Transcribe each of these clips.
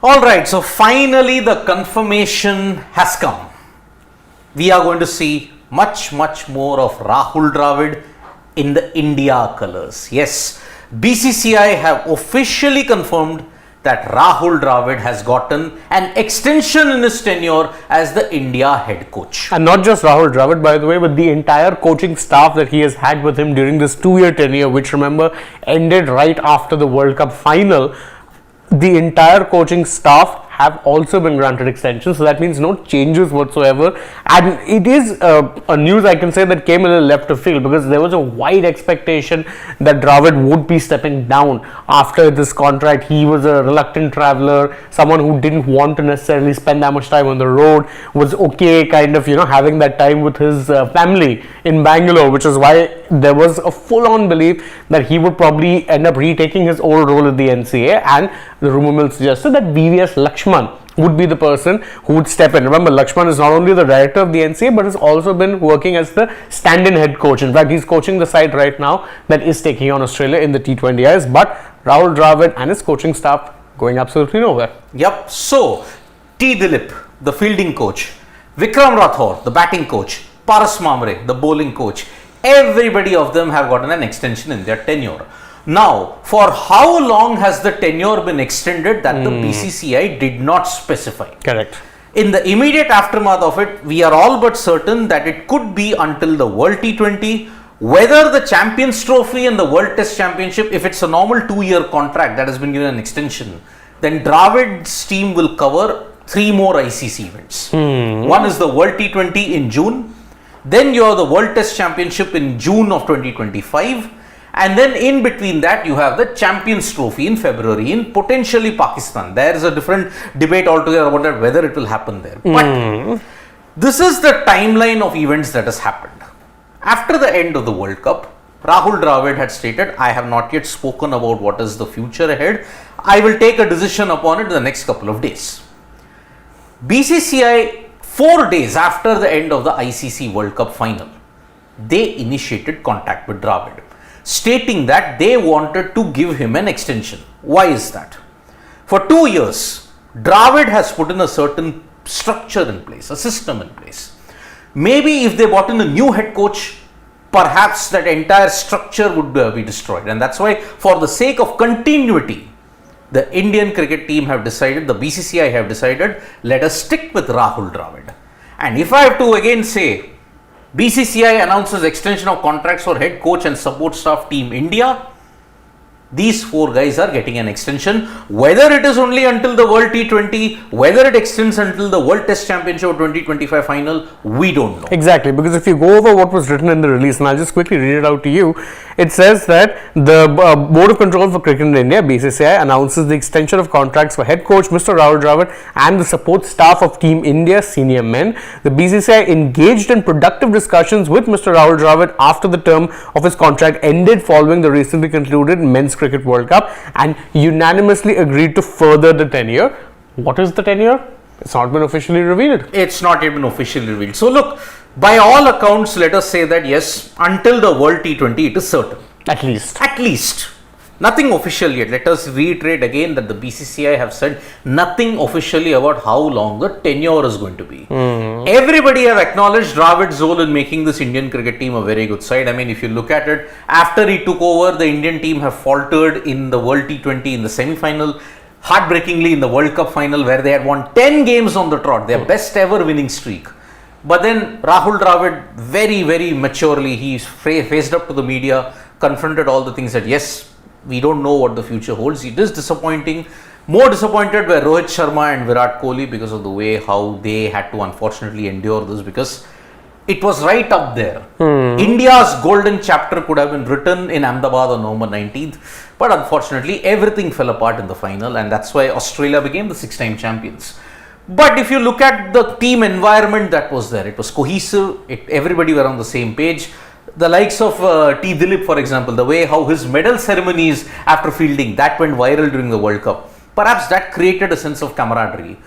Alright, so finally the confirmation has come. We are going to see much more of Rahul Dravid in the India colours. Yes, BCCI have officially confirmed that Rahul Dravid has gotten an extension in his tenure as the India head coach. And not just Rahul Dravid, by the way, but the entire coaching staff that he has had with him during this 2-year tenure, which remember ended right after the World Cup final. The entire coaching staff have also been granted extensions, so that means no changes whatsoever. And it is a news, I can say, that came a little left of field, because there was a wide expectation that Dravid would be stepping down after this contract. He was a reluctant traveler, someone who didn't want to necessarily spend that much time on the road, was okay kind of having that time with his family in Bangalore, which is why there was a full-on belief that he would probably end up retaking his old role at the NCA, and the rumor mill suggested that VVS Lakshman would be the person who would step in. Remember, Lakshman is not only the director of the NCA, but has also been working as the stand-in head coach. In fact, he's coaching the side right now that is taking on Australia in the T20Is. But Rahul Dravid and his coaching staff going absolutely nowhere. Yep. So, T. Dilip, the fielding coach, Vikram Rathore, the batting coach, Paras Mamre, the bowling coach, everybody of them have gotten an extension in their tenure. Now, for how long has the tenure been extended, that the BCCI did not specify. Correct. In the immediate aftermath of it, we are all but certain that it could be until the World T20, whether the Champions Trophy and the World Test Championship, if it's a normal 2-year contract that has been given an extension, then Dravid's team will cover 3 more ICC events. One is the World T20 in June, then you have the World Test Championship in June of 2025, and then in between that you have the Champions Trophy in February in potentially Pakistan. There is a different debate altogether about that, whether it will happen there. But this is the timeline of events that has happened. After the end of the World Cup, Rahul Dravid had stated, I have not yet spoken about what is the future ahead. I will take a decision upon it in the next couple of days. BCCI, 4 days after the end of the ICC World Cup final, they initiated contact with Dravid, stating that they wanted to give him an extension. Why is that? For 2 years, Dravid has put in a certain structure in place, a system in place. Maybe if they brought in a new head coach, perhaps that entire structure would be destroyed. And that's why, for the sake of continuity, the Indian cricket team have decided, the BCCI have decided, let us stick with Rahul Dravid. And if I have to again say, BCCI announces extension of contracts for head coach and support staff team India. These 4 guys are getting an extension. Whether it is only until the World T20, whether it extends until the World Test Championship 2025 final, we don't know. Exactly, because if you go over what was written in the release, and I'll just quickly read it out to you, it says that the Board of Control for Cricket in India, BCCI, announces the extension of contracts for head coach Mr. Rahul Dravid and the support staff of Team India senior men. The BCCI engaged in productive discussions with Mr. Rahul Dravid after the term of his contract ended following the recently concluded Men's Cricket World Cup, and unanimously agreed to further the tenure. What is the tenure? It's not been officially revealed. It's not even officially revealed. So look, by all accounts, let us say that yes, until the World T20, it is certain. At least. At least. Nothing official yet. Let us reiterate again that the BCCI have said nothing officially about how long the tenure is going to be. Everybody have acknowledged Dravid's role in making this Indian cricket team a very good side. I mean, if you look at it, after he took over, the Indian team have faltered in the World T20 in the semi-final, heartbreakingly in the World Cup final, where they had won 10 games on the trot, their best ever winning streak. But then Rahul Dravid very maturely, he faced up to the media, confronted all the things that yes, we don't know what the future holds. It is disappointing. More disappointed were Rohit Sharma and Virat Kohli because of the way how they had to unfortunately endure this, because it was right up there. India's golden chapter could have been written in Ahmedabad on November 19th, but unfortunately everything fell apart in the final, and that's why Australia became the 6-time champions. But if you look at the team environment that was there, it was cohesive, everybody were on the same page. The likes of T. Dilip, for example, the way how his medal ceremonies after fielding, that went viral during the World Cup. Perhaps that created a sense of camaraderie.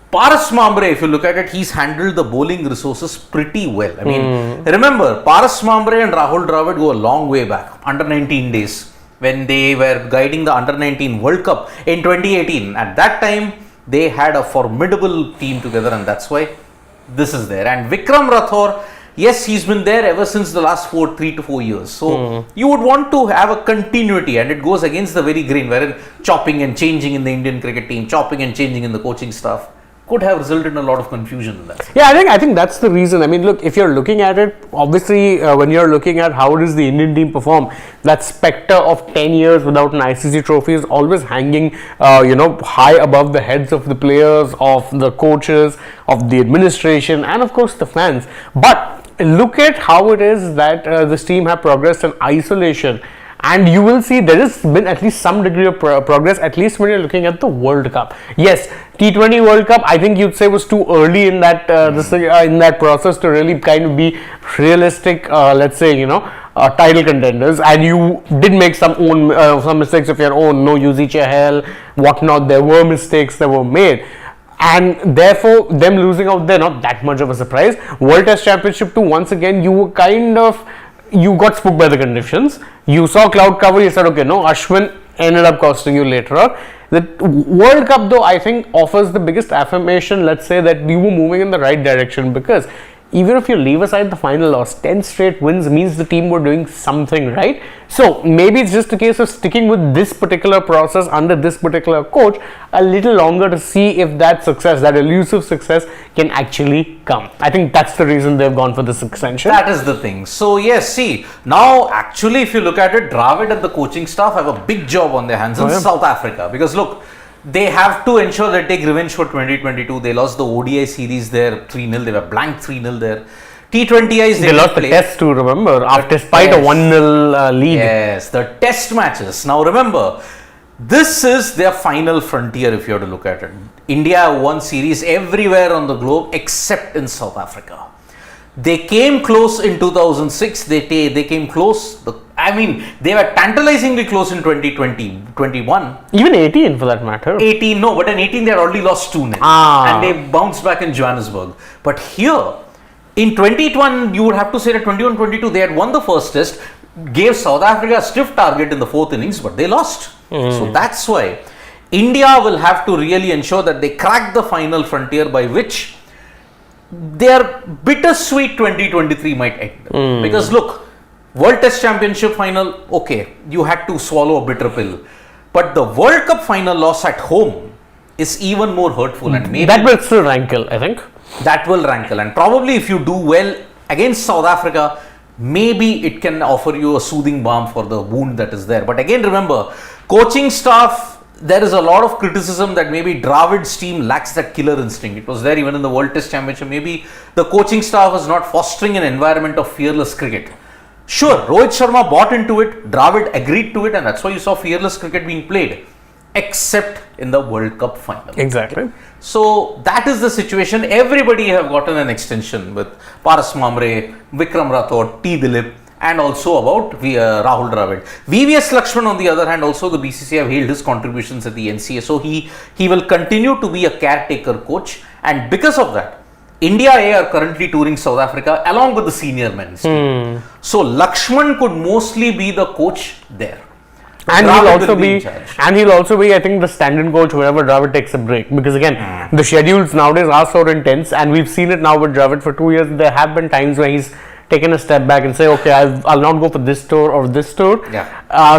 Paras Mamre, if you look at it, he's handled the bowling resources pretty well. I mean, remember, Paras Mamre and Rahul Dravid go a long way back, under 19 days, when they were guiding the under 19 World Cup in 2018. At that time, They had a formidable team together, and that's why this is there. And Vikram Rathore, yes, he's been there ever since the last 3 to 4 years. So you would want to have a continuity, and it goes against the very grain, wherein chopping and changing in the Indian cricket team, chopping and changing in the coaching staff could have resulted in a lot of confusion in that. Yeah, I think that's the reason. I mean, look, if you're looking at it, obviously, when you're looking at how does the Indian team perform, that specter of 10 years without an ICC trophy is always hanging, high above the heads of the players, of the coaches, of the administration, and of course the fans. But look at how it is that this team have progressed in isolation. And you will see there has been at least some degree of progress, at least when you're looking at the World Cup. Yes, T20 World Cup, I think you'd say was too early in that in that process to really kind of be realistic, title contenders. And you did make some mistakes of your own, no Yuzi Chahal, whatnot. There were mistakes that were made. And therefore, them losing out there, not that much of a surprise. World Test Championship 2, once again, you got spooked by the conditions. You saw cloud cover, you said, okay, no, Ashwin ended up costing you later on. The World Cup, though, I think offers the biggest affirmation, let's say, that you were moving in the right direction, because even if you leave aside the final loss, 10 straight wins means the team were doing something right. So maybe it's just a case of sticking with this particular process under this particular coach a little longer to see if that success, that elusive success, can actually come. I think that's the reason they've gone for this extension. That is the thing. So yes, see, now actually if you look at it, Dravid and the coaching staff have a big job on their hands in South Africa, because look, they have to ensure they take revenge for 2022. They lost the ODI series there 3-0. They were blank 3-0 there. T20Is they lost the test too, remember, despite a 1-0 lead. Yes, the test matches. Now remember, this is their final frontier if you have to look at it. India won series everywhere on the globe except in South Africa. They came close in 2006. They came close. They were tantalizingly close in 2020, 21. Even 18 for that matter. 18, no, but in 18 they had already lost 2-0. And they bounced back in Johannesburg. But here, in 2021, you would have to say that 21-22, they had won the first test, gave South Africa a stiff target in the 4th innings, but they lost. So that's why India will have to really ensure that they crack the final frontier, by which their bittersweet 2023 might end. Because look, World Test Championship final, okay, you had to swallow a bitter pill. But the World Cup final loss at home is even more hurtful, and maybe that will still rankle, I think. That will rankle, and probably if you do well against South Africa, maybe it can offer you a soothing balm for the wound that is there. But again, remember, coaching staff, there is a lot of criticism that maybe Dravid's team lacks that killer instinct. It was there even in the World Test Championship. Maybe the coaching staff was not fostering an environment of fearless cricket. Sure, Rohit Sharma bought into it, Dravid agreed to it, and that's why you saw fearless cricket being played, except in the World Cup final. Exactly. So that is the situation. Everybody have gotten an extension with Paras Mamre, Vikram Rathore, T. Dilip, and also about Rahul Dravid. VVS Lakshman, on the other hand, also the BCCI have hailed his contributions at the NCA. So he will continue to be a caretaker coach, and because of that, India A are currently touring South Africa along with the senior men's team. So Lakshman could mostly be the coach there. And he'll also be, I think, the stand-in coach wherever Dravid takes a break. Because again, the schedules nowadays are so intense, and we've seen it now with Dravid for 2 years. There have been times where he's taken a step back and say, okay, I'll not go for this tour or this tour.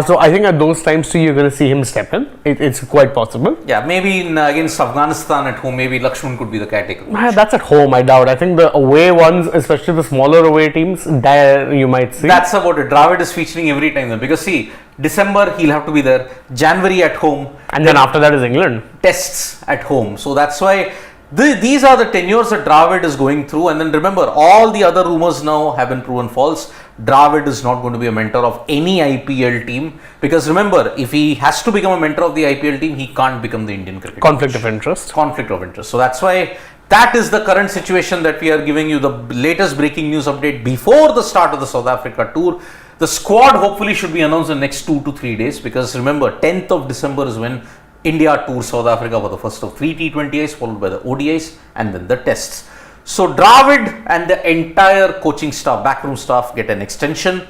So I think at those times too, you're going to see him step in. It's quite possible. Yeah, maybe against Afghanistan at home, maybe Lakshman could be the caretaker. That's at home, I doubt. I think the away ones, especially the smaller away teams, there you might see. That's about it. Dravid is featuring every time then, because see, December he'll have to be there, January at home, and then after that is England. Tests at home. So that's why these are the tenures that Dravid is going through. And then remember, all the other rumors now have been proven false. Dravid is not going to be a mentor of any IPL team, because remember, if he has to become a mentor of the IPL team, he can't become the Indian cricket Conflict coach. of interest. Conflict of interest. So that's why that is the current situation that we are giving you the latest breaking news update before the start of the South Africa tour. The squad hopefully should be announced in the next 2 to 3 days, because remember, 10th of December is when India tours South Africa for the first of 3 T20Is, followed by the ODIs and then the tests. So Dravid and the entire coaching staff, backroom staff, get an extension.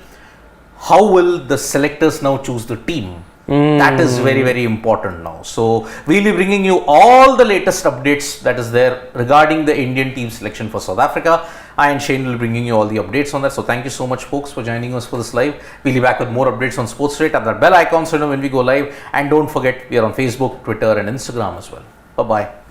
How will the selectors now choose the team? That is very, very important now. So we'll be bringing you all the latest updates that is there regarding the Indian team selection for South Africa. I and Shane will be bringing you all the updates on that. So thank you so much, folks, for joining us for this live. We'll be back with more updates on Sports Rate. Tap that bell icon so you know when we go live. And don't forget, we are on Facebook, Twitter, and Instagram as well. Bye bye.